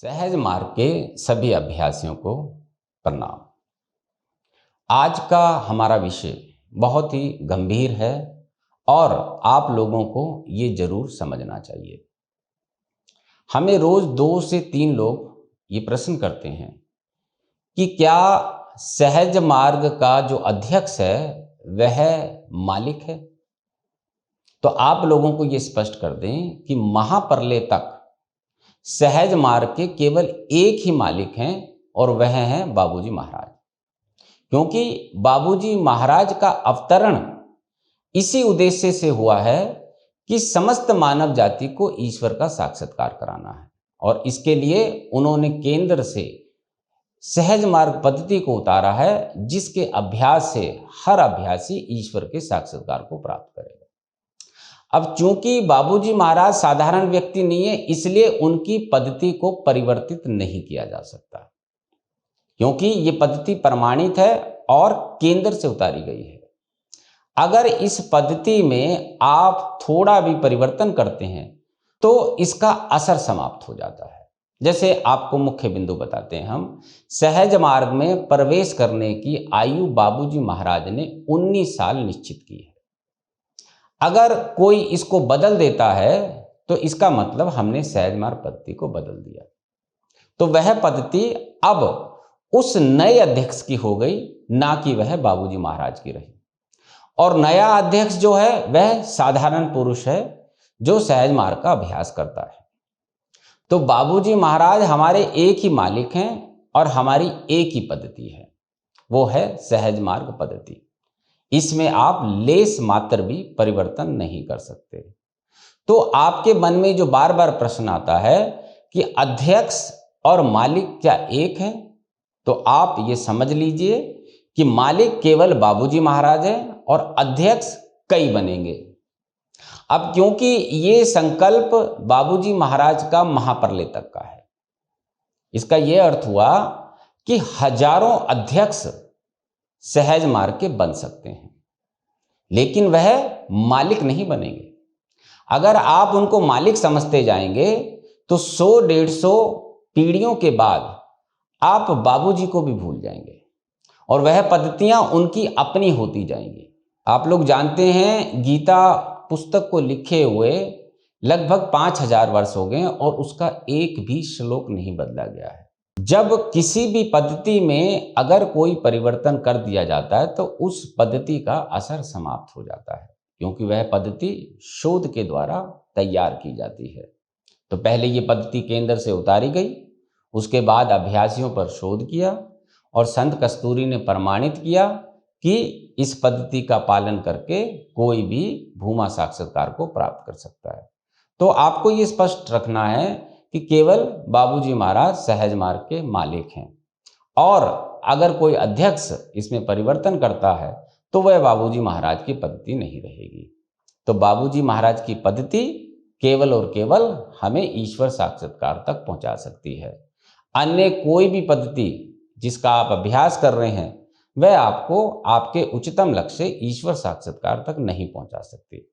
सहज मार्ग के सभी अभ्यासियों को प्रणाम। आज का हमारा विषय बहुत ही गंभीर है और आप लोगों को ये जरूर समझना चाहिए। हमें रोज 2 से 3 लोग ये प्रश्न करते हैं कि क्या सहज मार्ग का जो अध्यक्ष है वह मालिक है। तो आप लोगों को ये स्पष्ट कर दें कि महाप्रलय तक सहज मार्ग के केवल एक ही मालिक हैं और वह हैं बाबूजी महाराज। क्योंकि बाबूजी महाराज का अवतरण इसी उद्देश्य से हुआ है कि समस्त मानव जाति को ईश्वर का साक्षात्कार कराना है, और इसके लिए उन्होंने केंद्र से सहज मार्ग पद्धति को उतारा है, जिसके अभ्यास से हर अभ्यासी ईश्वर के साक्षात्कार को प्राप्त करेगा। अब चूंकि बाबूजी महाराज साधारण व्यक्ति नहीं है, इसलिए उनकी पद्धति को परिवर्तित नहीं किया जा सकता, क्योंकि ये पद्धति प्रमाणित है और केंद्र से उतारी गई है। अगर इस पद्धति में आप थोड़ा भी परिवर्तन करते हैं तो इसका असर समाप्त हो जाता है। जैसे आपको मुख्य बिंदु बताते हैं हम, सहज मार्ग में प्रवेश करने की आयु बाबूजी महाराज ने 19 साल निश्चित की है। अगर कोई इसको बदल देता है तो इसका मतलब हमने सहज मार्ग पद्धति को बदल दिया, तो वह पद्धति अब उस नए अध्यक्ष की हो गई, ना कि वह बाबूजी महाराज की रही। और नया अध्यक्ष जो है वह साधारण पुरुष है जो सहज मार्ग का अभ्यास करता है। तो बाबूजी महाराज हमारे एक ही मालिक हैं और हमारी एक ही पद्धति है, वो है सहज मार्ग पद्धति। इसमें आप लेस मात्र भी परिवर्तन नहीं कर सकते। तो आपके मन में जो बार बार प्रश्न आता है कि अध्यक्ष और मालिक क्या एक है, तो आप ये समझ लीजिए कि मालिक केवल बाबूजी महाराज है और अध्यक्ष कई बनेंगे। अब क्योंकि ये संकल्प बाबूजी महाराज का महाप्रलय तक का है, इसका यह अर्थ हुआ कि हजारों अध्यक्ष सहज मार्ग के बन सकते हैं, लेकिन वह मालिक नहीं बनेंगे। अगर आप उनको मालिक समझते जाएंगे तो 100-150 पीढ़ियों के बाद आप बाबूजी को भी भूल जाएंगे और वह पद्धतियां उनकी अपनी होती जाएंगी। आप लोग जानते हैं, गीता पुस्तक को लिखे हुए लगभग 5000 वर्ष हो गए और उसका एक भी श्लोक नहीं बदला गया है। जब किसी भी पद्धति में अगर कोई परिवर्तन कर दिया जाता है तो उस पद्धति का असर समाप्त हो जाता है, क्योंकि वह पद्धति शोध के द्वारा तैयार की जाती है। तो पहले ये पद्धति केंद्र से उतारी गई, उसके बाद अभ्यासियों पर शोध किया और संत कस्तूरी ने प्रमाणित किया कि इस पद्धति का पालन करके कोई भी भूमा साक्षात्कार को प्राप्त कर सकता है। तो आपको ये स्पष्ट रखना है कि केवल बाबूजी महाराज सहज मार्ग के मालिक हैं, और अगर कोई अध्यक्ष इसमें परिवर्तन करता है तो वह बाबूजी महाराज की पद्धति नहीं रहेगी। तो बाबूजी महाराज की पद्धति केवल और केवल हमें ईश्वर साक्षात्कार तक पहुंचा सकती है। अन्य कोई भी पद्धति जिसका आप अभ्यास कर रहे हैं वह आपको आपके उच्चतम लक्ष्य ईश्वर साक्षात्कार तक नहीं पहुंचा सकती।